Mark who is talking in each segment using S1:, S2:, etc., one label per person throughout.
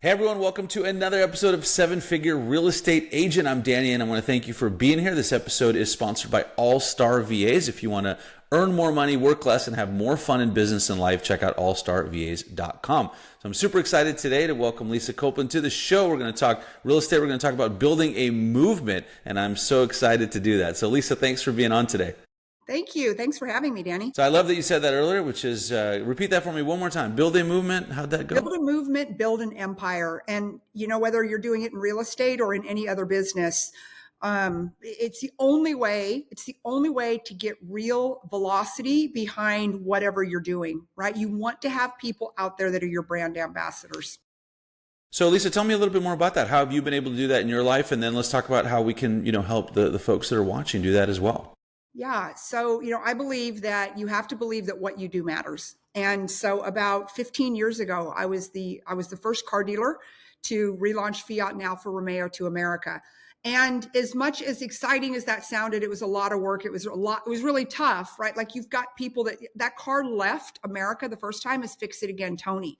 S1: Hey everyone, welcome to another episode of Seven Figure Real Estate Agent. I'm Danny and I want to thank you for being here. This episode is sponsored by All-Star VAs. If you want to earn more money, work less, and have more fun in business and life, check out allstarvas.com. So I'm super excited today to welcome Lisa Copeland to the show. We're going to talk real estate. We're going to talk about building a movement, and I'm so excited to do that. So Lisa, thanks for being on today.
S2: Thank you. Thanks for having me, Danny.
S1: So I love that you said that earlier, which is, repeat that for me one more time. Build a movement. How'd that go?
S2: Build a movement, build an empire. And, whether you're doing it in real estate or in any other business, it's the only way to get real velocity behind whatever you're doing, right? You want to have people out there that are your brand ambassadors.
S1: So Lisa, tell me a little bit more about that. How have you been able to do that in your life? And then let's talk about how we can, help the folks that are watching do that as well.
S2: Yeah. So, I believe that you have to believe that what you do matters. And so about 15 years ago, I was the first car dealer to relaunch Fiat and Alfa Romeo to America. And as much as exciting as that sounded, it was a lot of work. It was really tough, right? Like you've got people that car left America the first time is Fix It Again, Tony.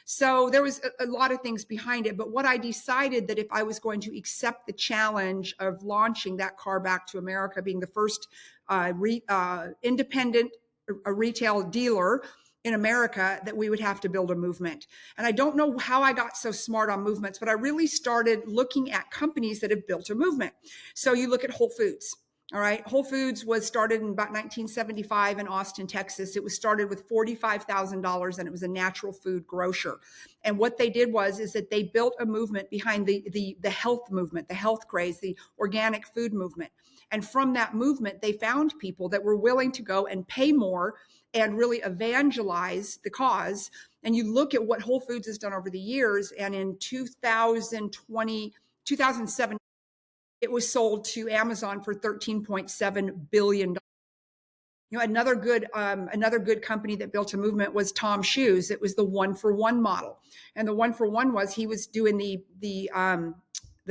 S2: So there was a lot of things behind it. But what I decided that if I was going to accept the challenge of launching that car back to America, being the first independent retail dealer in America, that we would have to build a movement. And I don't know how I got so smart on movements, but I really started looking at companies that have built a movement. So you look at Whole Foods. All right. Whole Foods was started in about 1975 in Austin, Texas. It was started with $45,000 and it was a natural food grocer. And what they did is that they built a movement behind the health movement, the health craze, the organic food movement. And from that movement, they found people that were willing to go and pay more and really evangelize the cause. And you look at what Whole Foods has done over the years. And in 2007, it was sold to Amazon for $13.7 billion. Another good company that built a movement was Tom Shoes. It was the 1-for-1 model. And the 1-for-1 was he was doing the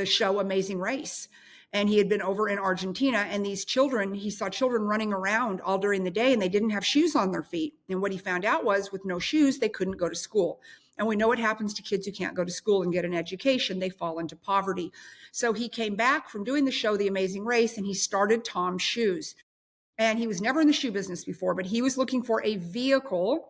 S2: show Amazing Race. And he had been over in Argentina, and he saw children running around all during the day and they didn't have shoes on their feet. And what he found out was with no shoes, they couldn't go to school. And we know what happens to kids who can't go to school and get an education. They fall into poverty. So he came back from doing the show, The Amazing Race, and he started Tom Shoes. And he was never in the shoe business before, but he was looking for a vehicle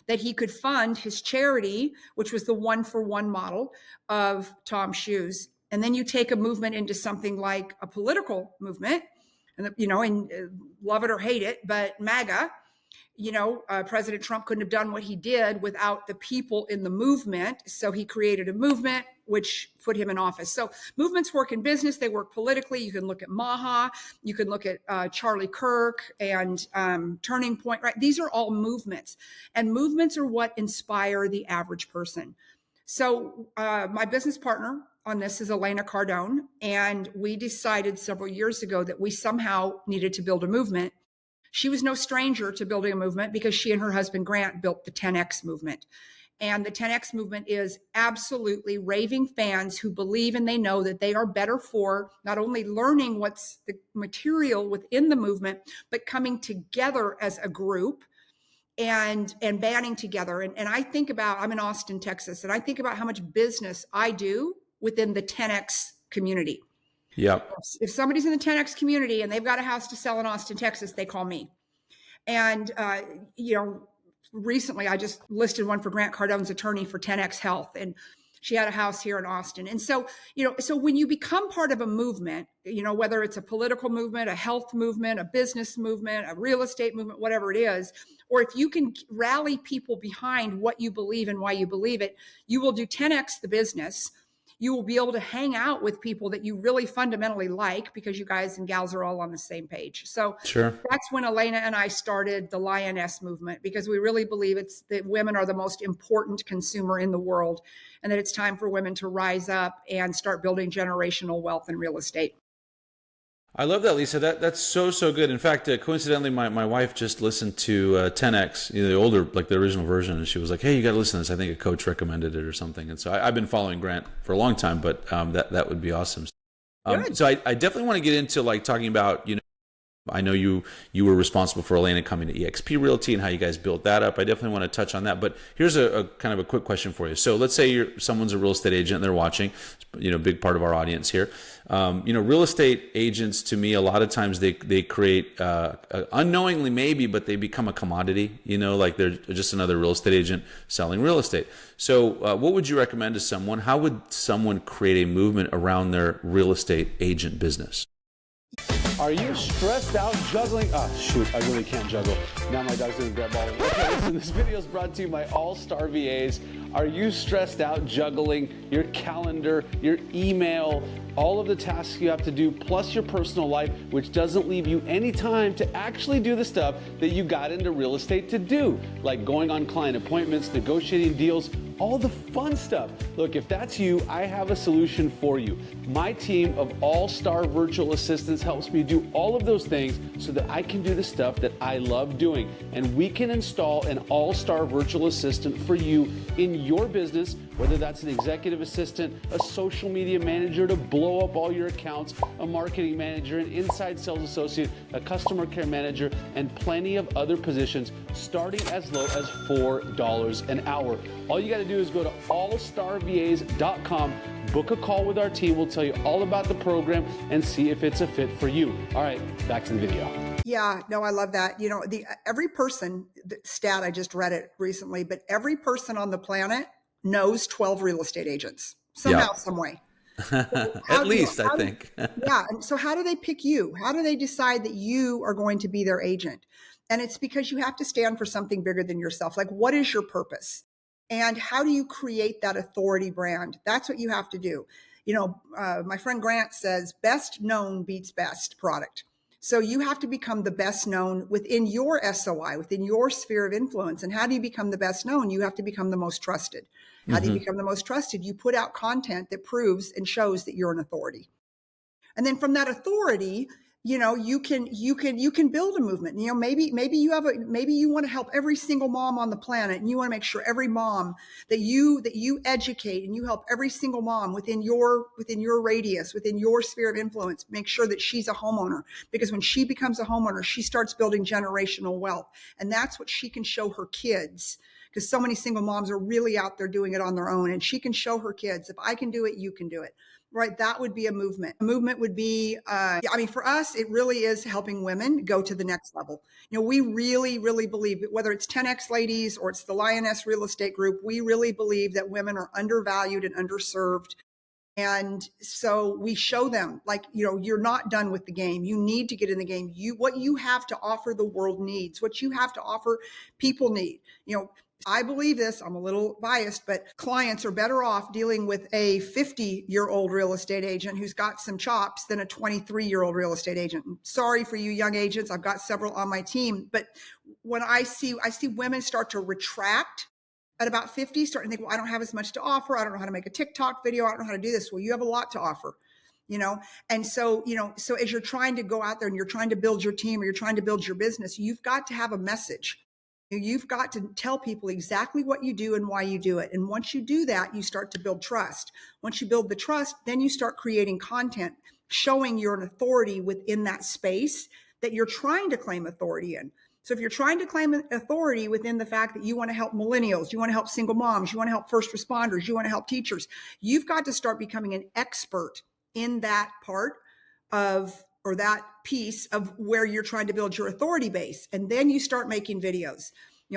S2: that he could fund his charity, which was the 1-for-1 model of Tom Shoes. And then you take a movement into something like a political movement, and love it or hate it, but MAGA, President Trump couldn't have done what he did without the people in the movement. So he created a movement which put him in office. So movements work in business. They work politically. You can look at Maha. You can look at Charlie Kirk and Turning Point, right? These are all movements. And movements are what inspire the average person. So my business partner on this is Elena Cardone. And we decided several years ago that we somehow needed to build a movement. She was no stranger to building a movement because she and her husband Grant built the 10X movement. And the 10X movement is absolutely raving fans who believe and they know that they are better for not only learning what's the material within the movement, but coming together as a group and banding together. And I think about, I'm in Austin, Texas, and I think about how much business I do within the 10X community.
S1: Yeah.
S2: If somebody's in the 10X community and they've got a house to sell in Austin, Texas, they call me. And, recently I just listed one for Grant Cardone's attorney for 10X Health. And she had a house here in Austin. And so, so when you become part of a movement, whether it's a political movement, a health movement, a business movement, a real estate movement, whatever it is, or if you can rally people behind what you believe and why you believe it, you will do 10X the business. You will be able to hang out with people that you really fundamentally like because you guys and gals are all on the same page. So
S1: sure.
S2: That's when Elena and I started the Lioness movement, because we really believe it's that women are the most important consumer in the world and that it's time for women to rise up and start building generational wealth in real estate.
S1: I love that, Lisa. That's so good. In fact, coincidentally, my wife just listened to 10X, the older, like the original version, and she was like, "Hey, you got to listen to this. I think a coach recommended it or something." And so I've been following Grant for a long time, but that would be awesome. So I definitely want to get into like talking about I know you were responsible for Elena coming to eXp Realty and how you guys built that up. I definitely want to touch on that. But here's a kind of a quick question for you. So let's say someone's a real estate agent and they're watching, big part of our audience here. Real estate agents, to me, a lot of times they create, unknowingly maybe, but they become a commodity, like they're just another real estate agent selling real estate. So what would you recommend to someone? How would someone create a movement around their real estate agent business?
S3: Are you stressed out juggling? Oh, shoot, I really can't juggle. Now my dog's gonna grab all of it. Okay, listen, this video is brought to you by All-Star VAs. Are you stressed out juggling your calendar, your email, all of the tasks you have to do, plus your personal life, which doesn't leave you any time to actually do the stuff that you got into real estate to do, like going on client appointments, negotiating deals, all the fun stuff. Look, if that's you, I have a solution for you. My team of all-star virtual assistants helps me do all of those things so that I can do the stuff that I love doing. And we can install an all-star virtual assistant for you in your business, whether that's an executive assistant, a social media manager to blow up all your accounts, a marketing manager, an inside sales associate, a customer care manager, and plenty of other positions starting as low as $4 an hour. All you got to do is go to allstarvas.com, book a call with our team. We'll tell you all about the program and see if it's a fit for you. All right, back to the video.
S2: Yeah, no, I love that. Every person, the stat, I just read it recently, but every person on the planet knows 12 real estate agents somehow, some way.
S1: At least, I think.
S2: Yeah. And so how do they pick you? How do they decide that you are going to be their agent? And it's because you have to stand for something bigger than yourself. Like, what is your purpose? And how do you create that authority brand? That's what you have to do. My friend Grant says, best known beats best product. So you have to become the best known within your SOI, within your sphere of influence. And how do you become the best known? You have to become the most trusted. How do you become the most trusted? You put out content that proves and shows that you're an authority. And then from that authority, you can build a movement. Maybe you want to help every single mom on the planet, and you want to make sure every mom that you educate, and you help every single mom within your radius, within your sphere of influence, make sure that she's a homeowner. Because when she becomes a homeowner, she starts building generational wealth, and that's what she can show her kids. Because so many single moms are really out there doing it on their own, and she can show her kids, if I can do it, you can do it. Right? That would be a movement. A movement would be, for us, it really is helping women go to the next level. We really, really believe that whether it's 10X Ladies or it's the Lioness Real Estate Group, we really believe that women are undervalued and underserved. And so we show them, you're not done with the game. You need to get in the game. What you have to offer, the world needs. What you have to offer, people need. I believe this, I'm a little biased, but clients are better off dealing with a 50-year-old real estate agent who's got some chops than a 23-year-old real estate agent. Sorry for you young agents. I've got several on my team, but when I see women start to retract at about 50, starting to think, well, I don't have as much to offer. I don't know how to make a TikTok video. I don't know how to do this. Well, you have a lot to offer. And so as you're trying to go out there and you're trying to build your team or you're trying to build your business, you've got to have a message. You've got to tell people exactly what you do and why you do it. And once you do that, you start to build trust. Once you build the trust, then you start creating content, showing you're an authority within that space that you're trying to claim authority in. So if you're trying to claim authority within the fact that you want to help millennials, you want to help single moms, you want to help first responders, you want to help teachers, you've got to start becoming an expert in that part of, or that piece of where you're trying to build your authority base. And then you start making videos.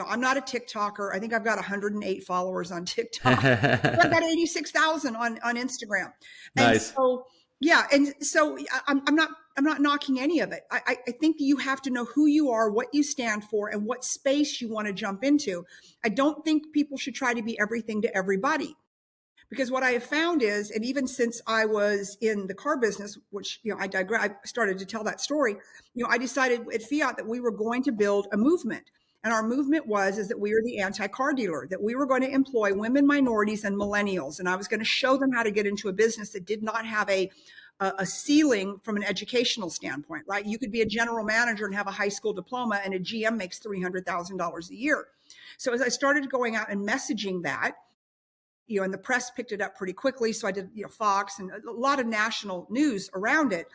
S2: I'm not a TikToker. I think I've got 108 followers on TikTok. I've got 86,000 on Instagram. And
S1: Nice.
S2: so, yeah. And so I'm not knocking any of it. I think that you have to know who you are, what you stand for, and what space you want to jump into. I don't think people should try to be everything to everybody. Because what I have found is, and even since I was in the car business, which, I digress, I started to tell that story, I decided at Fiat that we were going to build a movement. And our movement is that we were the anti-car dealer, that we were going to employ women, minorities, and millennials. And I was going to show them how to get into a business that did not have a ceiling from an educational standpoint, right? You could be a general manager and have a high school diploma, and a GM makes $300,000 a year. So as I started going out and messaging that, and the press picked it up pretty quickly. So I did, Fox and a lot of national news around it.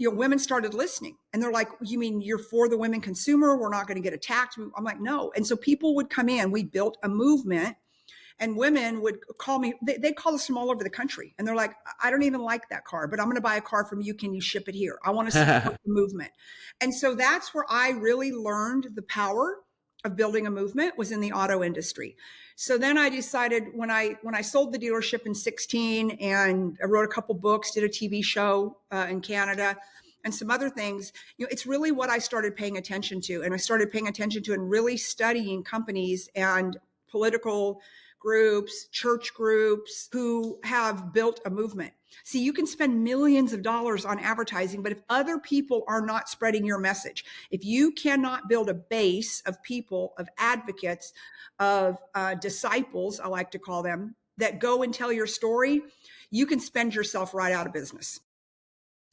S2: women started listening, and they're like, you mean you're for the women consumer? We're not going to get attacked. I'm like, no. And so people would come in, we built a movement, and women would call me. They call us from all over the country. And they're like, I don't even like that car, but I'm going to buy a car from you. Can you ship it here? I want to support the movement. And so that's where I really learned the power of building a movement, was in the auto industry. So then I decided, when I sold the dealership in 2016, and I wrote a couple books, did a TV show in Canada, and some other things, it's really what I started paying attention to. And I started paying attention to and really studying companies and political groups, church groups who have built a movement. See, you can spend millions of dollars on advertising, but if other people are not spreading your message, if you cannot build a base of people, of advocates, of disciples, I like to call them, that go and tell your story, you can spend yourself right out of business.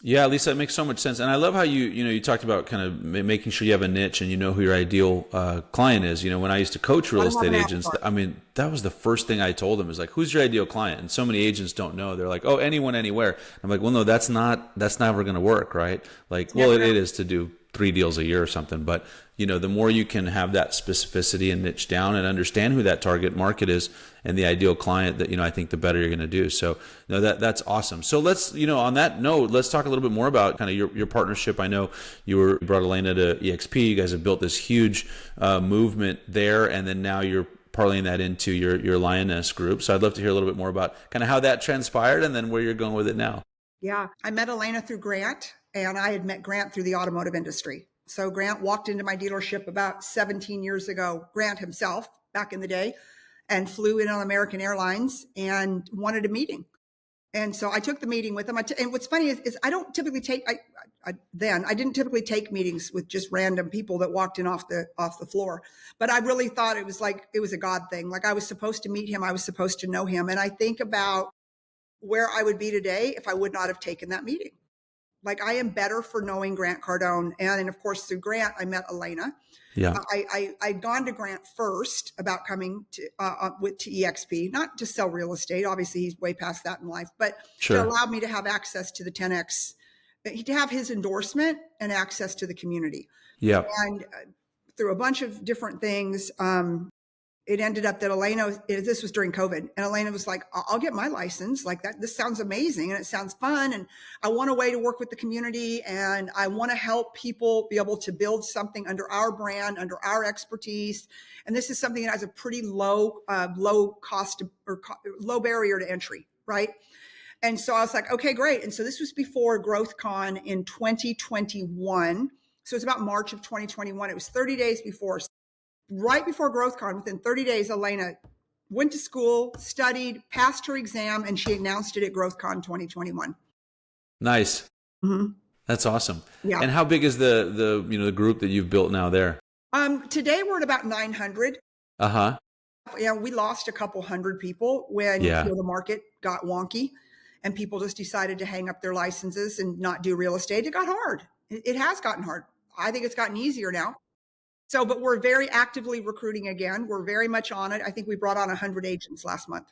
S1: Yeah, Lisa, that makes so much sense. And I love how you talked about kind of making sure you have a niche and you know who your ideal client is. When I used to coach real estate agents, I mean, that was the first thing I told them, is like, who's your ideal client? And so many agents don't know. They're like, oh, anyone, anywhere. I'm like, well, no, that's never going to work, right? Like, well, it is to do 3 deals a year or something. But, the more you can have that specificity and niche down and understand who that target market is and the ideal client, that, I think the better you're going to do. So, that's awesome. So let's, on that note, let's talk a little bit more about kind of your partnership. I know you brought Elena to EXP. You guys have built this huge movement there, and then now you're parlaying that into your Lioness group. So I'd love to hear a little bit more about kind of how that transpired and then where you're going with it now.
S2: Yeah, I met Elena through Grant, and I had met Grant through the automotive industry. So Grant walked into my dealership about 17 years ago, Grant himself, back in the day, and flew in on American Airlines and wanted a meeting. And so I took the meeting with him. And what's funny is I don't typically take, I didn't typically take meetings with just random people that walked in off the floor. But I really thought it was a God thing. Like, I was supposed to meet him. I was supposed to know him. And I think about where I would be today if I would not have taken that meeting. Like, I am better for knowing Grant Cardone. And of course, through Grant, I met Elena.
S1: Yeah.
S2: I'd gone to Grant first about coming to EXP, not to sell real estate. Obviously, he's way past that in life, but
S1: Sure.
S2: to allow me to have access to the 10X, to have his endorsement and access to the community.
S1: Yeah.
S2: And through a bunch of different things, it ended up that Elena, this was during COVID, and Elena was like, I'll get my license. Like, that, this sounds amazing and it sounds fun. And I want a way to work with the community, and I want to help people be able to build something under our brand, under our expertise. And this is something that has a pretty low cost or low barrier to entry, right? And so I was like, okay, great. And so this was before GrowthCon in 2021. So it's about March of 2021. It was 30 days before. Right before GrowthCon, within 30 days, Elena went to school, studied, passed her exam, and she announced it at GrowthCon 2021.
S1: Nice.
S2: Mm-hmm.
S1: That's awesome.
S2: Yeah.
S1: And how big is the group that you've built now there?
S2: Today we're at about 900.
S1: Uh-huh.
S2: Yeah, we lost a couple hundred people when the market got wonky and people just decided to hang up their licenses and not do real estate. It got hard. It has gotten hard. I think it's gotten easier now. So, but we're very actively recruiting again. We're very much on it. I think we brought on 100 agents last month.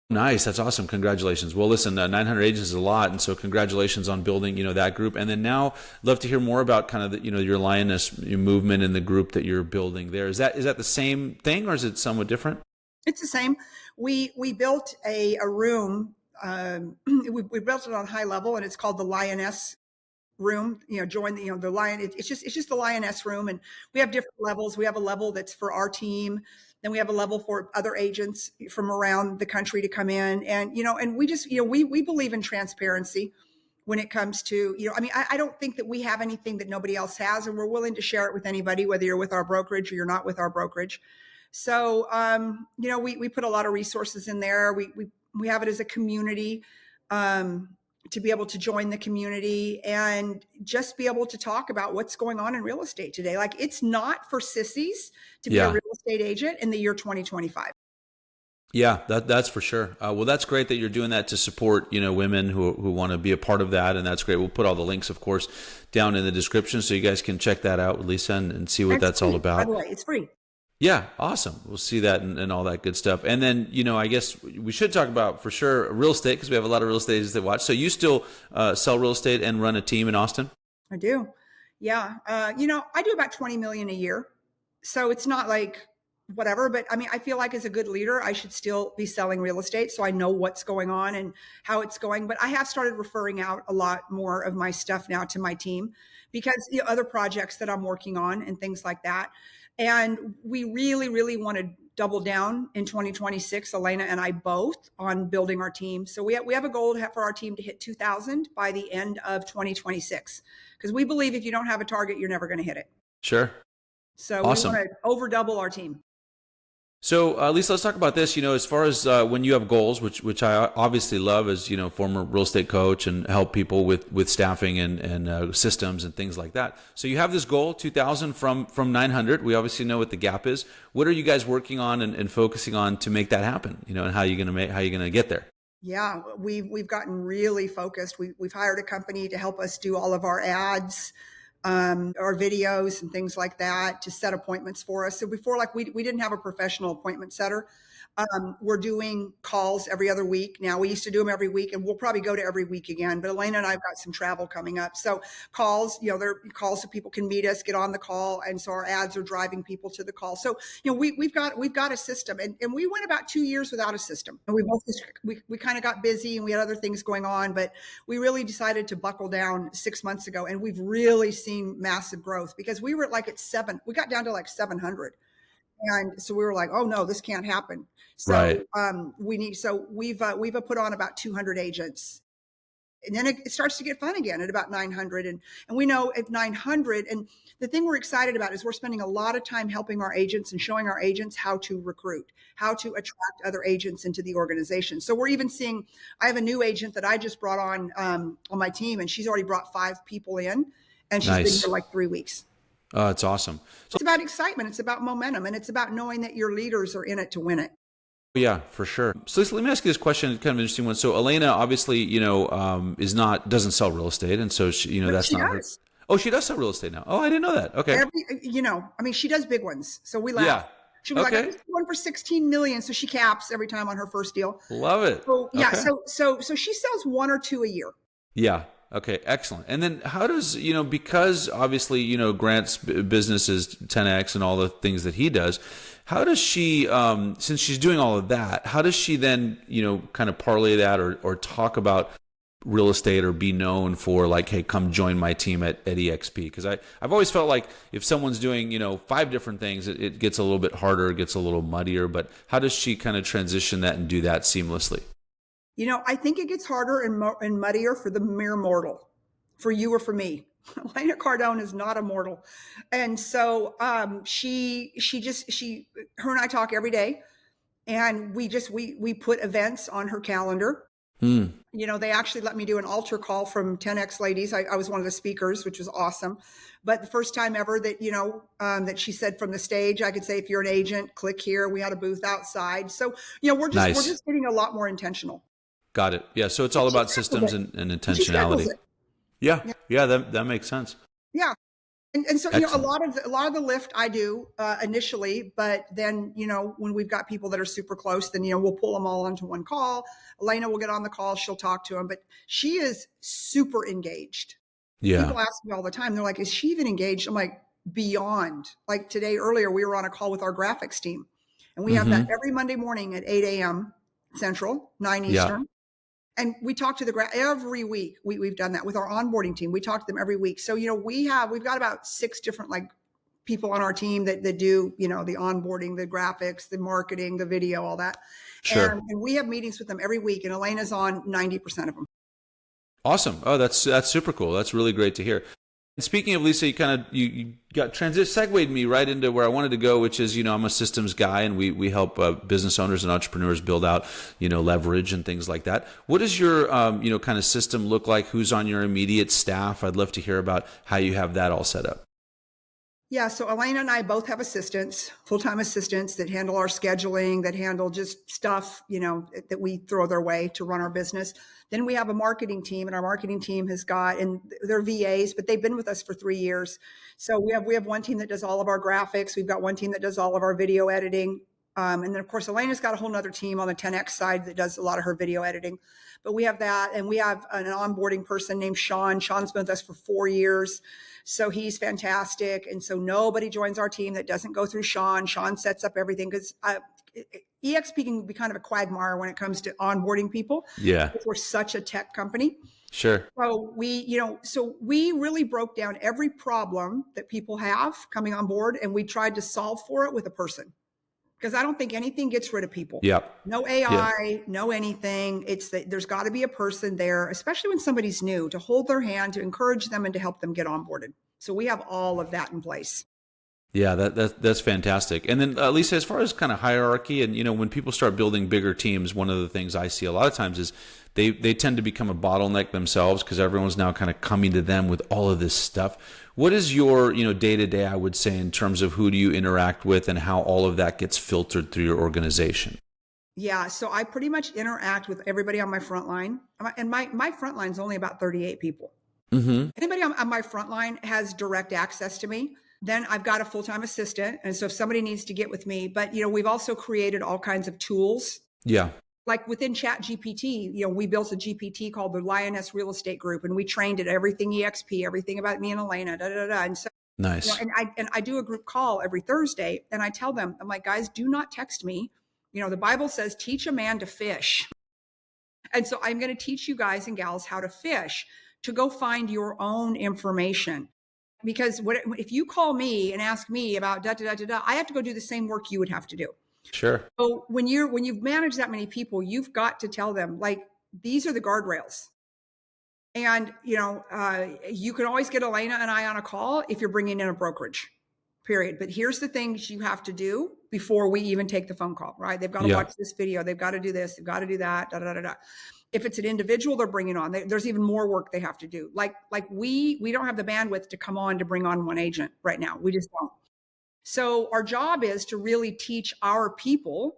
S1: Nice. That's awesome. Congratulations. Well, listen, 900 agents is a lot. And so congratulations on building, that group. And then now love to hear more about kind of your Lioness movement and the group that you're building there. Is that the same thing, or is it somewhat different?
S2: It's the same. We built a room. We built it on high level, and it's called the Lioness room. Join the Lion. It's just the Lioness room, and we have different levels. We have a level that's for our team. Then we have a level for other agents from around the country to come in, and and we just we believe in transparency when it comes to I don't think that we have anything that nobody else has, and we're willing to share it with anybody, whether you're with our brokerage or you're not with our brokerage. So we put a lot of resources in there. We have it as a community. To be able to join the community and just be able to talk about what's going on in real estate today. Like, it's not for sissies to be a real estate agent in the year 2025.
S1: Yeah, that's for sure. Well, that's great that you're doing that to support, women who want to be a part of that. And that's great. We'll put all the links, of course, down in the description so you guys can check that out with Lisa and see what that's all about.
S2: By the way, it's free.
S1: Yeah, awesome. We'll see that and all that good stuff. And then, I guess we should talk about for sure real estate because we have a lot of real estate agents that watch. So you still sell real estate and run a team in Austin?
S2: I do. Yeah. I do about 20 million a year. So it's not like whatever, but I mean, I feel like as a good leader, I should still be selling real estate. So I know what's going on and how it's going. But I have started referring out a lot more of my stuff now to my team because other projects that I'm working on and things like that. And we really, really want to double down in 2026, Elena and I both, on building our team. So we have a goal for our team to hit 2,000 by the end of 2026, because we believe if you don't have a target, you're never going to hit it.
S1: Sure.
S2: So
S1: awesome.
S2: We want to over double our team.
S1: So Lisa, let's talk about this, as far as when you have goals, which I obviously love as, former real estate coach and help people with staffing and systems and things like that. So you have this goal, 2,000 from 900. We obviously know what the gap is. What are you guys working on and focusing on to make that happen, and how are you going to get there?
S2: Yeah, we've gotten really focused. We've hired a company to help us do all of our ads, our videos and things like that, to set appointments for us. So before, like we didn't have a professional appointment setter. We're doing calls every other week. Now we used to do them every week, and we'll probably go to every week again. But Elena and I've got some travel coming up. So calls, they're calls so people can meet us, get on the call. And so our ads are driving people to the call. So, we've got a system, and we went about 2 years without a system. And we kind of got busy and we had other things going on, but we really decided to buckle down 6 months ago. And we've really seen massive growth, because we were we got down to like 700. And so we were like, oh no, this can't happen. So
S1: right.
S2: We've put on about 200 agents, and then it starts to get fun again at about 900. And we know at 900, and the thing we're excited about is we're spending a lot of time helping our agents and showing our agents how to recruit, how to attract other agents into the organization. So we're even seeing, I have a new agent that I just brought on my team, and she's already brought 5 people in, and she's been here like 3 weeks.
S1: Oh, it's awesome. So
S2: it's about excitement. It's about momentum, and it's about knowing that your leaders are in it to win it.
S1: Yeah, for sure. So let me ask you this question, kind of an interesting one. So Elena obviously, doesn't sell real estate, and so she,
S2: But
S1: that's
S2: she
S1: not
S2: does.
S1: her. Oh, she does sell real estate now. Oh, I didn't know that. Okay.
S2: She does big ones. So we laugh.
S1: Yeah.
S2: She was
S1: Okay.
S2: like, I just won for 16 million. So she caps every time on her first deal.
S1: Love it.
S2: So yeah.
S1: Okay.
S2: So she sells 1 or 2 a year.
S1: Yeah. Okay. Excellent. And then how does, because obviously, Grant's business is 10X and all the things that he does, how does she, since she's doing all of that, how does she then, kind of parlay that or talk about real estate or be known for like, hey, come join my team at EXP? Because I've always felt like if someone's doing, 5 different things, it gets a little bit harder, it gets a little muddier. But how does she kind of transition that and do that seamlessly?
S2: I think it gets harder and muddier for the mere mortal, for you or for me. Elena Cardone is not a mortal. And so her and I talk every day, and we put events on her calendar. They actually let me do an altar call from 10X ladies. I was one of the speakers, which was awesome. But the first time ever that, that she said from the stage, I could say, if you're an agent, click here. We had a booth outside. So, we're just getting a lot more intentional.
S1: Got it. Yeah. So it's all about systems and intentionality. Yeah. That makes sense.
S2: Yeah. And so,
S1: Excellent.
S2: a lot of the lift I do initially, but then, when we've got people that are super close, then, we'll pull them all onto one call. Elena will get on the call. She'll talk to them, but she is super engaged.
S1: Yeah.
S2: People ask me all the time. They're like, is she even engaged? I'm like, beyond. Like earlier, we were on a call with our graphics team, and we have that every Monday morning at 8 a.m. Central, 9 Eastern. And we talk to every week. We've done that with our onboarding team. We talk to them every week. So, we've got about 6 different people on our team that do, the onboarding, the graphics, the marketing, the video, all that.
S1: Sure.
S2: And we have meetings with them every week, and Elena's on 90% of them.
S1: Awesome. Oh, that's super cool. That's really great to hear. And speaking of, Lisa, you got segued me right into where I wanted to go, which is, I'm a systems guy, and we help business owners and entrepreneurs build out, leverage and things like that. What does your, kind of system look like? Who's on your immediate staff? I'd love to hear about how you have that all set up.
S2: Yeah, so Elena and I both have assistants, full-time assistants that handle our scheduling, that handle just stuff, that we throw their way to run our business. Then we have a marketing team, and our marketing team has got, and they're VAs, but they've been with us for 3 years. So we have one team that does all of our graphics. We've got one team that does all of our video editing. And then of course, Elena's got a whole nother team on the 10X side that does a lot of her video editing. But we have that, and we have an onboarding person named Sean. Sean's been with us for 4 years. So he's fantastic. And so nobody joins our team that doesn't go through Sean. Sean sets up everything because EXP can be kind of a quagmire when it comes to onboarding people.
S1: Yeah.
S2: We're such a tech company.
S1: Sure.
S2: So we really broke down every problem that people have coming on board, and we tried to solve for it with a person. Because I don't think anything gets rid of people.
S1: Yep.
S2: No AI, no anything. It's that there's got to be a person there, especially when somebody's new, to hold their hand, to encourage them, and to help them get onboarded. So we have all of that in place.
S1: Yeah, that's fantastic. And then Lisa, as far as kind of hierarchy, and when people start building bigger teams, one of the things I see a lot of times is they tend to become a bottleneck themselves because everyone's now kind of coming to them with all of this stuff. What is your day to day, I would say, in terms of who do you interact with and how all of that gets filtered through your organization?
S2: Yeah, so I pretty much interact with everybody on my front line, and my front line is only about 38 people.
S1: Mm-hmm.
S2: Anybody on my front line has direct access to me. Then I've got a full-time assistant. And so if somebody needs to get with me, but we've also created all kinds of tools.
S1: Yeah.
S2: Like within Chat GPT, we built a GPT called the Lioness Real Estate Group, and we trained it everything EXP, everything about me and Elena, And so,
S1: nice.
S2: and I do a group call every Thursday, and I tell them, I'm like, guys, do not text me. The Bible says, teach a man to fish. And so I'm going to teach you guys and gals how to fish, to go find your own information. Because if you call me and ask me about I have to go do the same work you would have to do.
S1: Sure.
S2: So when you've managed that many people, you've got to tell them, like, these are the guardrails. And, you can always get Elena and I on a call if you're bringing in a brokerage, period. But here's the things you have to do before we even take the phone call, right? They've got to watch this video. They've got to do this. They've got to do that. If it's an individual they're bringing on, there's even more work they have to do. Like we don't have the bandwidth to come on to bring on one agent right now. We just don't. So our job is to really teach our people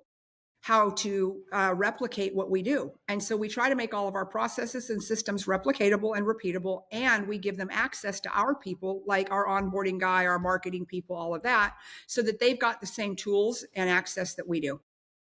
S2: how to replicate what we do. And so we try to make all of our processes and systems replicatable and repeatable. And we give them access to our people, like our onboarding guy, our marketing people, all of that, so that they've got the same tools and access that we do.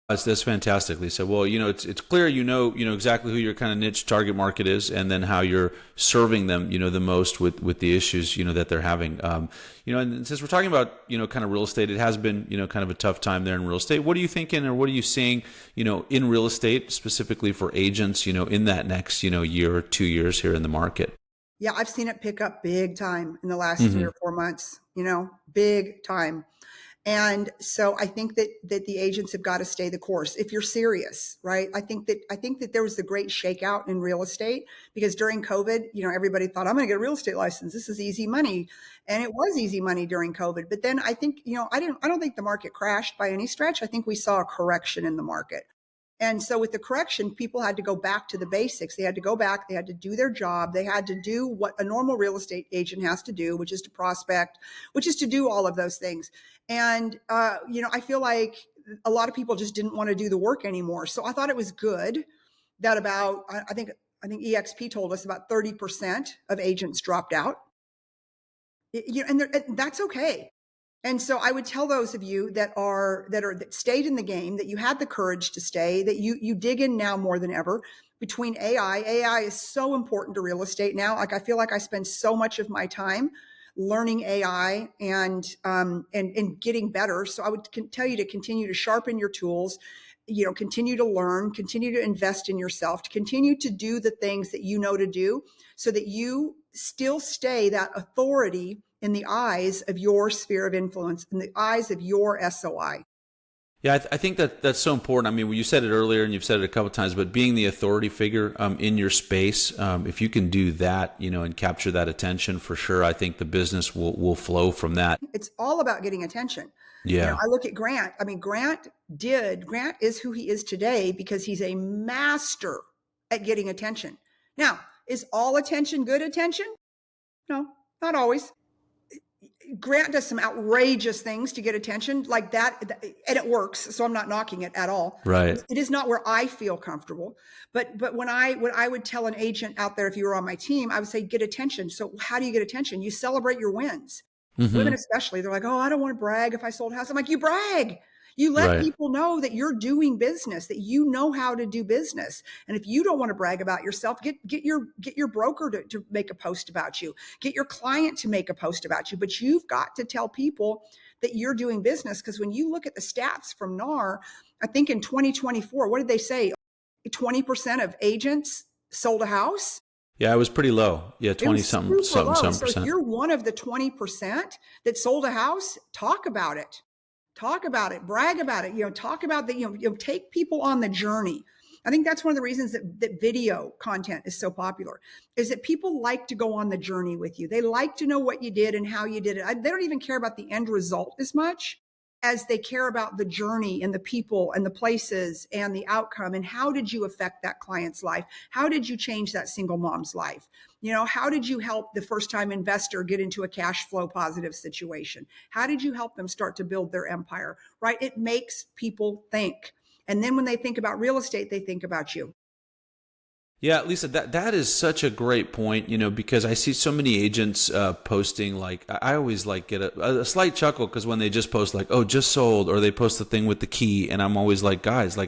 S1: That's fantastic, Lisa. Well, it's clear you know exactly who your kind of niche target market is, and then how you're serving them, the most with the issues, that they're having. And since we're talking about, kind of real estate, it has been, kind of a tough time there in real estate. What are you thinking, or what are you seeing, in real estate specifically for agents, in that next, year or 2 years here in the market?
S2: Yeah, I've seen it pick up big time in the last 3 or 4 months, big time. And so I think that the agents have got to stay the course if you're serious, right? I think that there was the great shakeout in real estate because during COVID, everybody thought, I'm going to get a real estate license. This is easy money. And it was easy money during COVID. But then I think, I don't think the market crashed by any stretch. I think we saw a correction in the market. And so with the correction, people had to go back to the basics. They had to go back. They had to do their job. They had to do what a normal real estate agent has to do, which is to prospect, which is to do all of those things. And, I feel like a lot of people just didn't want to do the work anymore. So I thought it was good that I think EXP told us about 30% of agents dropped out. And that's okay. And so I would tell those of you that stayed in the game, that you had the courage to stay, that you dig in now more than ever. Between AI is so important to real estate now. Like I feel like I spend so much of my time learning AI and getting better. So I would tell you to continue to sharpen your tools, continue to learn, continue to invest in yourself, to continue to do the things that you know to do so that you still stay that authority in the eyes of your sphere of influence, in the eyes of your SOI.
S1: Yeah, I think that's so important. I mean, you said it earlier and you've said it a couple of times, but being the authority figure in your space, if you can do that, and capture that attention for sure, I think the business will flow from that.
S2: It's all about getting attention.
S1: Yeah.
S2: I look at Grant. I mean, Grant is who he is today because he's a master at getting attention. Now, is all attention good attention? No, not always. Grant does some outrageous things to get attention like that, and it works. So I'm not knocking it at all.
S1: Right.
S2: It is not where I feel comfortable. But when I would tell an agent out there, if you were on my team, I would say, get attention. So how do you get attention? You celebrate your wins. Women especially, they're like, oh, I don't want to brag if I sold a house. I'm like, you brag. You let people know that you're doing business, that you know how to do business. And if you don't want to brag about yourself, get your broker to make a post about you. Get your client to make a post about you. But you've got to tell people that you're doing business. Because when you look at the stats from NAR, I think in 2024, what did they say? 20% of agents sold a house.
S1: Yeah, it was pretty low. Yeah, 20 something percent.
S2: So if you're one of the 20% that sold a house, talk about it. Talk about it, brag about it, talk about that, take people on the journey. I think that's one of the reasons that video content is so popular, is that people like to go on the journey with you. They like to know what you did and how you did it. They don't even care about the end result as much as they care about the journey and the people and the places and the outcome. And how did you affect that client's life? How did you change that single mom's life? How did you help the first time investor get into a cash flow positive situation? How did you help them start to build their empire, right? It makes people think. And then when they think about real estate, they think about you.
S1: Yeah, Lisa, that is such a great point, because I see so many agents posting, like, I always get a slight chuckle because when they just post like, oh, just sold, or they post the thing with the key. And I'm always like, guys,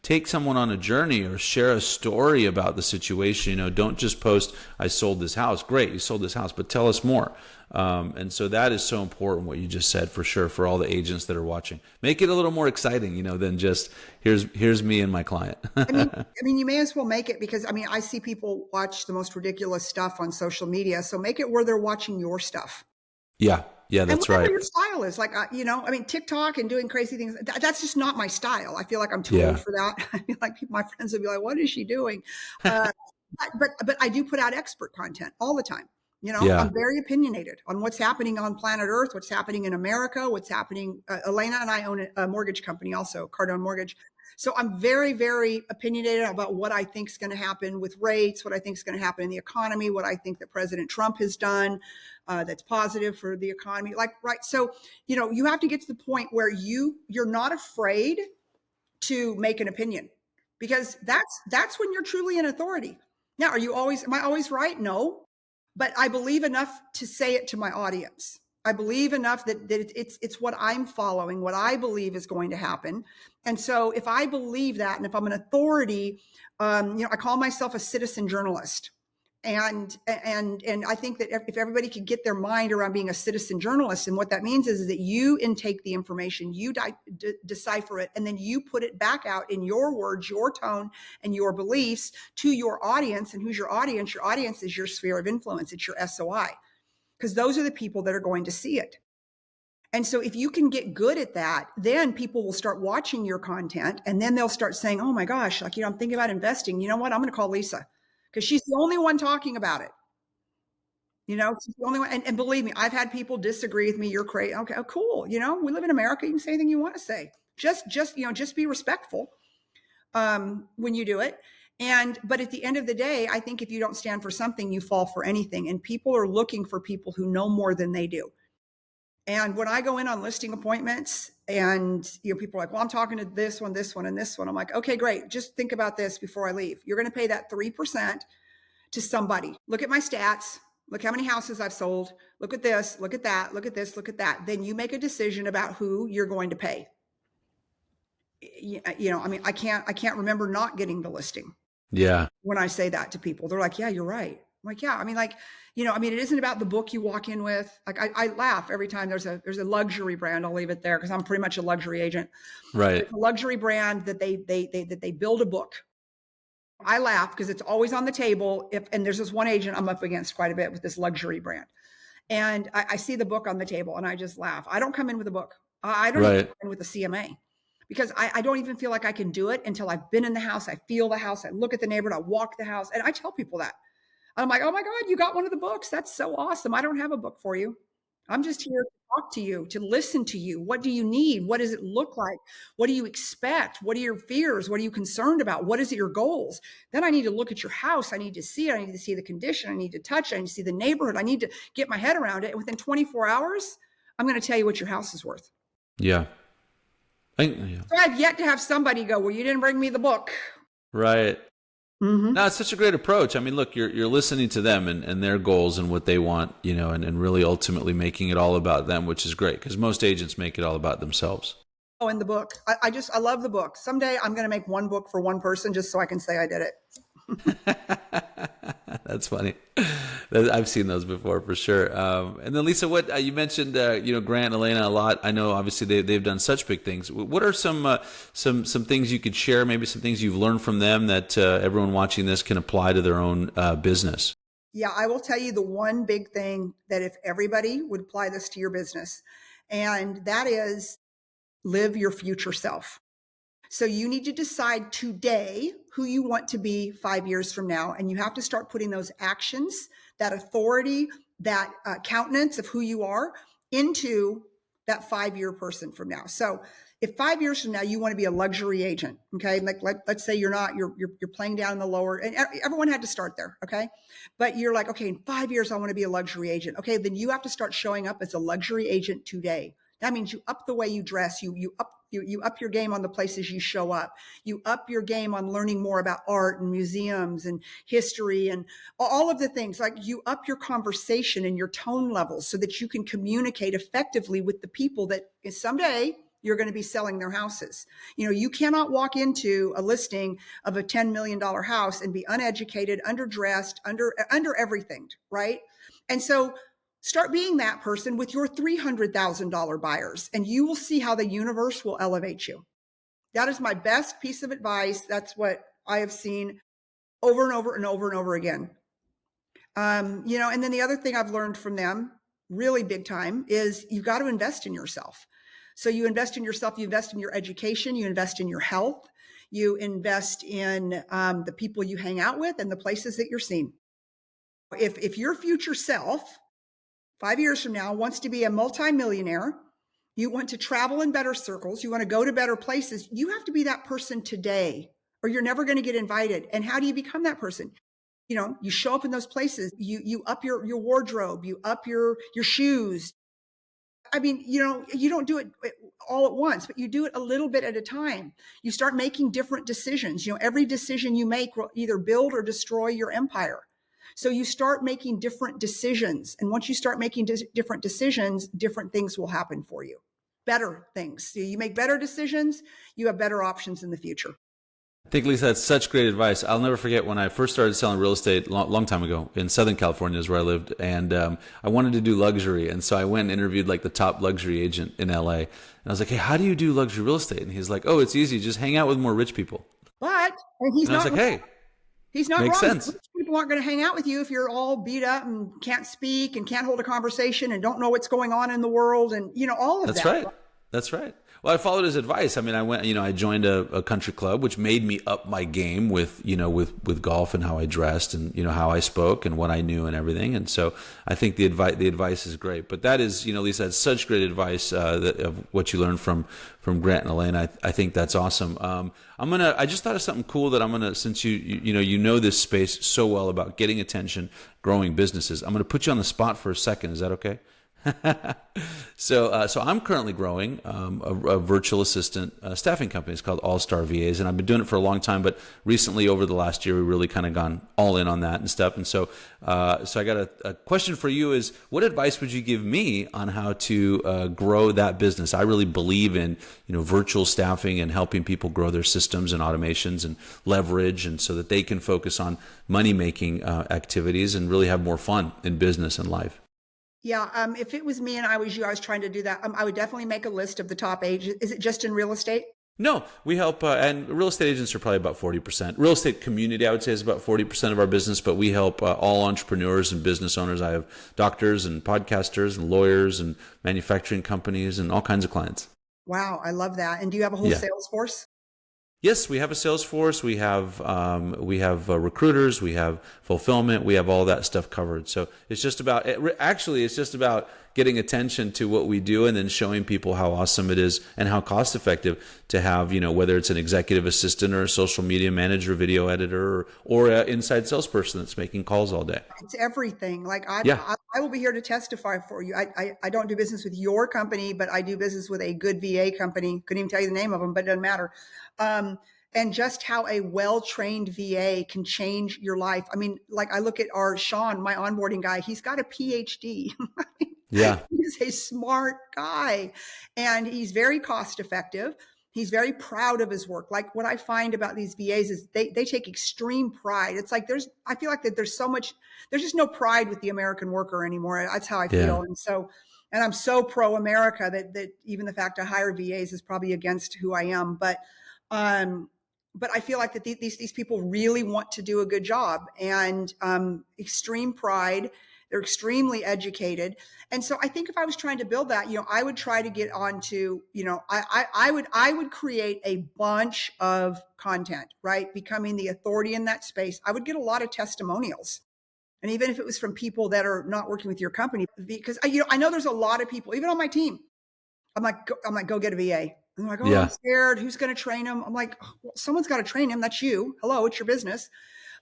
S1: take someone on a journey or share a story about the situation. Don't just post, I sold this house. Great, you sold this house, but tell us more. And so that is so important, what you just said, for sure, for all the agents that are watching. Make it a little more exciting, than just here's me and my client.
S2: I mean, you may as well make it, because I see people watch the most ridiculous stuff on social media. So make it where they're watching your stuff.
S1: Yeah, that's right.
S2: Your style is TikTok and doing crazy things. That's just not my style. I feel like I'm too old for that. I feel like my friends would be like, what is she doing? But I do put out expert content all the time. I'm very opinionated on what's happening on planet Earth, what's happening in America, what's happening. Elena and I own a mortgage company also, Cardone Mortgage. So I'm very, very opinionated about what I think is going to happen with rates, what I think is going to happen in the economy, what I think that President Trump has done that's positive for the economy. Right. So, you have to get to the point where you're not afraid to make an opinion, because that's when you're truly an authority. Now, am I always right? No. But I believe enough to say it to my audience. I believe enough that it's what I'm following, what I believe is going to happen. And so if I believe that, and if I'm an authority, I call myself a citizen journalist. And I think that if everybody could get their mind around being a citizen journalist, and what that means is that you intake the information, you decipher it, and then you put it back out in your words, your tone, and your beliefs to your audience. And who's your audience? Your audience is your sphere of influence. It's your SOI, because those are the people that are going to see it. And so if you can get good at that, then people will start watching your content, and then they'll start saying, oh my gosh, I'm thinking about investing. You know what? I'm going to call Lisa, because she's the only one talking about it. She's the only one. And believe me, I've had people disagree with me. You're crazy. Okay, oh, cool. We live in America. You can say anything you want to say. Just be respectful when you do it. But at the end of the day, I think if you don't stand for something, you fall for anything. And people are looking for people who know more than they do. And when I go in on listing appointments, and people are like, well, I'm talking to this one, and this one. I'm like, okay, great. Just think about this before I leave. You're going to pay that 3% to somebody. Look at my stats. Look how many houses I've sold. Look at this. Look at that. Look at this. Look at that. Then you make a decision about who you're going to pay. I can't remember not getting the listing.
S1: Yeah.
S2: When I say that to people, they're like, yeah, you're right. I'm like, yeah, it isn't about the book you walk in with. I laugh every time there's a luxury brand. I'll leave it there because I'm pretty much a luxury agent.
S1: Right.
S2: It's a luxury brand that they build a book. I laugh because it's always on the table. And there's this one agent I'm up against quite a bit with this luxury brand. And I see the book on the table and I just laugh. I don't come in with a book. I don't even come in with a CMA. Because I don't even feel like I can do it until I've been in the house. I feel the house. I look at the neighborhood. I walk the house. And I tell people that. I'm like, oh my God, you got one of the books. That's so awesome. I don't have a book for you. I'm just here to talk to you, to listen to you. What do you need? What does it look like? What do you expect? What are your fears? What are you concerned about? What is your goals? Then I need to look at your house. I need to see it. I need to see the condition. I need to touch it. I need to see the neighborhood. I need to get my head around it. And within 24 hours, I'm going to tell you what your house is worth.
S1: Yeah. Yeah.
S2: So I've yet to have somebody go, well, you didn't bring me the book.
S1: Right.
S2: Mm-hmm.
S1: No, it's such a great approach. I mean, look, you're listening to them and their goals and what they want, and really ultimately making it all about them, which is great because most agents make it all about themselves.
S2: Oh, in the book. I love the book. Someday I'm going to make one book for one person just so I can say I did it.
S1: That's funny. I've seen those before for sure. And then Lisa, what you mentioned, Grant and Elena a lot. I know obviously they've done such big things. What are some things you could share? Maybe some things you've learned from them that everyone watching this can apply to their own business.
S2: Yeah, I will tell you the one big thing that if everybody would apply this to your business, and that is live your future self. So you need to decide today who you want to be 5 years from now. And you have to start putting those actions, that authority, that countenance of who you are into that 5-year person from now. So if 5 years from now, you want to be a luxury agent, okay? Like let's say you're not, you're playing down in the lower, and everyone had to start there, okay? But you're like, okay, in 5 years, I want to be a luxury agent. Okay, then you have to start showing up as a luxury agent today. That means you up the way you dress, you up your game on the places you show up. You up your game on learning more about art and museums and history and all of the things. Like you up your conversation and your tone levels so that you can communicate effectively with the people that someday you're going to be selling their houses. You cannot walk into a listing of a $10 million house and be uneducated, underdressed, under everything, right? And so start being that person with your $300,000 buyers, and you will see how the universe will elevate you. That is my best piece of advice. That's what I have seen over and over and over and over again. And then the other thing I've learned from them, really big time, is you've got to invest in yourself. So you invest in yourself, you invest in your education, you invest in your health, you invest in the people you hang out with and the places that you're seeing. If your future self 5 years from now wants to be a multimillionaire, you want to travel in better circles, you want to go to better places, you have to be that person today or you're never going to get invited. And how do you become that person? You show up in those places, you up your wardrobe, you up your shoes. I mean, you don't do it all at once, but you do it a little bit at a time. You start making different decisions. Every decision you make will either build or destroy your empire. So you start making different decisions. And once you start making different decisions, different things will happen for you. Better things. So you make better decisions, you have better options in the future.
S1: I think, Lisa, that's such great advice. I'll never forget when I first started selling real estate long time ago in Southern California is where I lived. And I wanted to do luxury. And so I went and interviewed like the top luxury agent in LA. And I was like, hey, how do you do luxury real estate? And he's like, oh, it's easy. Just hang out with more rich people.
S2: And he's
S1: and I was like, hey.
S2: He's not
S1: Makes
S2: wrong.
S1: sense.
S2: People aren't going to hang out with you if you're all beat up and can't speak and can't hold a conversation and don't know what's going on in the world and, all of that.
S1: That's right. That's right. Well, I followed his advice. I mean, I went, I joined a country club, which made me up my game with golf and how I dressed and, how I spoke and what I knew and everything. And so I think the advice is great. But that is, Lisa, that's such great advice of what you learned from Grant and Elaine. I think that's awesome. I just thought of something cool that since you know this space so well about getting attention, growing businesses, I'm going to put you on the spot for a second. Is that okay? So I'm currently growing a virtual assistant staffing company. It's called All Star VAs, and I've been doing it for a long time. But recently, over the last year, we really kind of gone all in on that and stuff. And so I got a question for you: is what advice would you give me on how to grow that business? I really believe in virtual staffing and helping people grow their systems and automations and leverage, and so that they can focus on money making activities and really have more fun in business and life.
S2: Yeah. If it was me and I was you, I was trying to do that. I would definitely make a list of the top agents. Is it just in real estate?
S1: No, we help, and real estate agents are probably about 40%. Real estate community, I would say, is about 40% of our business, but we help all entrepreneurs and business owners. I have doctors and podcasters and lawyers and manufacturing companies and all kinds of clients.
S2: Wow. I love that. And do you have a whole sales force?
S1: Yes, we have a sales force. We have recruiters. We have fulfillment. We have all that stuff covered. So it's just about getting attention to what we do and then showing people how awesome it is and how cost effective to have, whether it's an executive assistant or a social media manager, video editor, or an inside salesperson that's making calls all day.
S2: It's everything. Like I will be here to testify for you. I don't do business with your company, but I do business with a good VA company. Couldn't even tell you the name of them, but it doesn't matter. And just how a well-trained VA can change your life. I mean, like I look at Sean, my onboarding guy, he's got a PhD.
S1: Yeah.
S2: He's a smart guy and he's very cost effective. He's very proud of his work. Like what I find about these VAs is they take extreme pride. It's like I feel like that there's just no pride with the American worker anymore. That's how I feel. And I'm so pro-America that even the fact I hire VAs is probably against who I am. But I feel like that these people really want to do a good job and extreme pride. They're extremely educated. And so I think if I was trying to build that, I would try to get onto, I would create a bunch of content, right? Becoming the authority in that space. I would get a lot of testimonials. And even if it was from people that are not working with your company, because I know there's a lot of people, even on my team. I'm like, go get a VA. And they're like, I'm scared. Who's going to train them? I'm like, well, someone's got to train him. That's you. Hello, it's your business.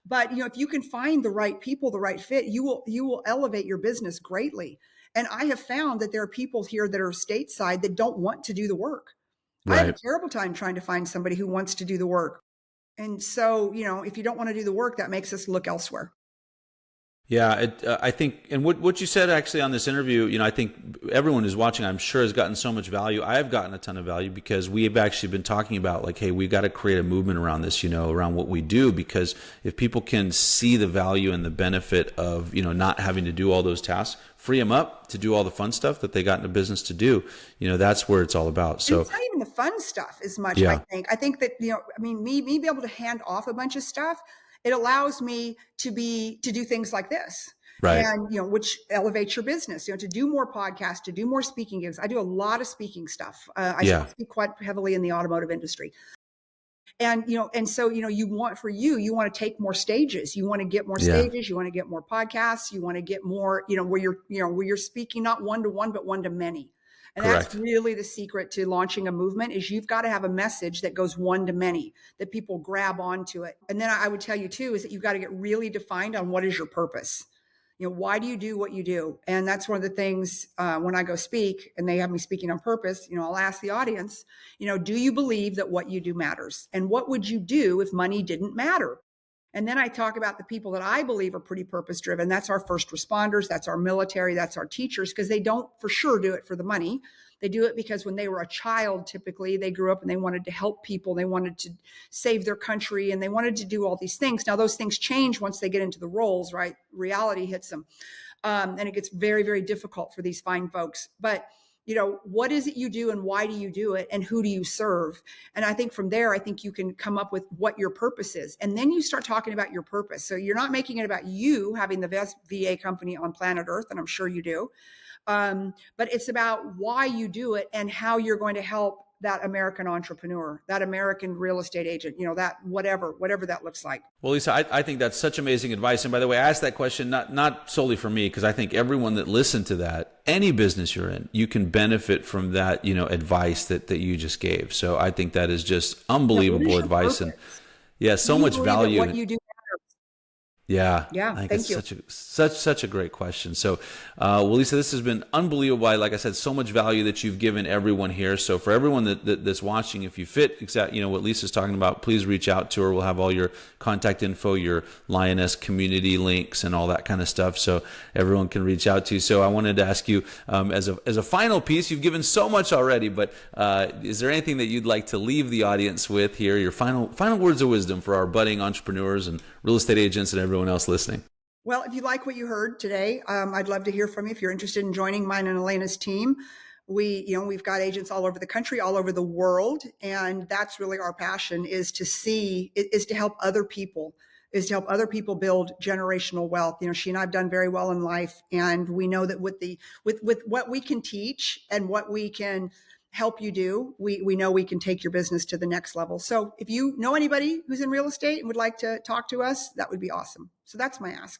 S2: But if you can find the right people, the right fit, you will elevate your business greatly. And I have found that there are people here that are stateside that don't want to do the work. Right. I have a terrible time trying to find somebody who wants to do the work. And so, if you don't want to do the work, that makes us look elsewhere.
S1: Yeah, I think, and what you said actually on this interview, I think everyone who's watching, I'm sure, has gotten so much value. I have gotten a ton of value because we have actually been talking about like, hey, we've got to create a movement around this, around what we do, because if people can see the value and the benefit of, not having to do all those tasks, free them up to do all the fun stuff that they got in a business to do, that's where it's all about. So
S2: it's not even the fun stuff as much. I think that, me be able to hand off a bunch of stuff, it allows me to do things like this. Right. And, which elevates your business, to do more podcasts, to do more speaking gigs. I do a lot of speaking stuff. I speak quite heavily in the automotive industry. And, and so, you want to take more stages. You want to get more stages. You want to get more podcasts. You want to get more, where you're speaking not one-to-one, but one-to-many. And Correct. That's really the secret to launching a movement is you've got to have a message that goes one to many, that people grab onto it. And then I would tell you too, is that you've got to get really defined on what is your purpose. Why do you do what you do? And that's one of the things when I go speak and they have me speaking on purpose, I'll ask the audience, do you believe that what you do matters? And what would you do if money didn't matter? And then I talk about the people that I believe are pretty purpose driven. That's our first responders. That's our military. That's our teachers, because they don't for sure do it for the money. They do it because when they were a child, typically they grew up and they wanted to help people. They wanted to save their country and they wanted to do all these things. Now those things change once they get into the roles, right? Reality hits them. And it gets very, very difficult for these fine folks. But what is it you do and why do you do it and who do you serve? And I think from there, you can come up with what your purpose is. And then you start talking about your purpose. So you're not making it about you having the best VA company on planet Earth, and I'm sure you do. But it's about why you do it and how you're going to help that American entrepreneur, that American real estate agent, that whatever that looks like.
S1: Well, Lisa, I think that's such amazing advice. And by the way, I asked that question not solely for me, because I think everyone that listened to that, any business you're in, you can benefit from that, advice that you just gave. So I think that is just unbelievable advice. Purpose? And so much value.
S2: What you do.
S1: Yeah.
S2: I think
S1: it's such a great question. So, well, Lisa, this has been unbelievable. Like I said, so much value that you've given everyone here. So for everyone that's watching, if you fit what Lisa's talking about, please reach out to her. We'll have all your contact info, your Lioness community links and all that kind of stuff. So everyone can reach out to you. So I wanted to ask you, as a final piece, you've given so much already, but, is there anything that you'd like to leave the audience with here? Your final words of wisdom for our budding entrepreneurs and real estate agents and everyone else listening.
S2: Well, if you like what you heard today, I'd love to hear from you. If you're interested in joining mine and Elena's team, we've got agents all over the country, all over the world. And that's really our passion is to help other people, build generational wealth. She and I have done very well in life. And we know that with what we can teach and what we can help you do, we know we can take your business to the next level. So if you know anybody who's in real estate and would like to talk to us, that would be awesome. So that's my ask.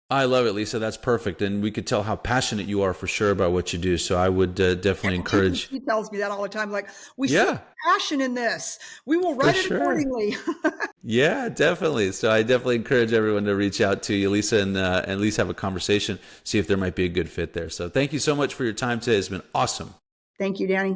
S1: I love it, Lisa. That's perfect. And we could tell how passionate you are for sure about what you do. So I would definitely encourage.
S2: He tells me that all the time. Like, we see
S1: Yeah,
S2: passion in this. We will write it
S1: sure.
S2: accordingly.
S1: Yeah, definitely. So I definitely encourage everyone to reach out to you, Lisa, and at least have a conversation, see if there might be a good fit there. So thank you so much for your time today. It's been awesome.
S2: Thank you, Danny.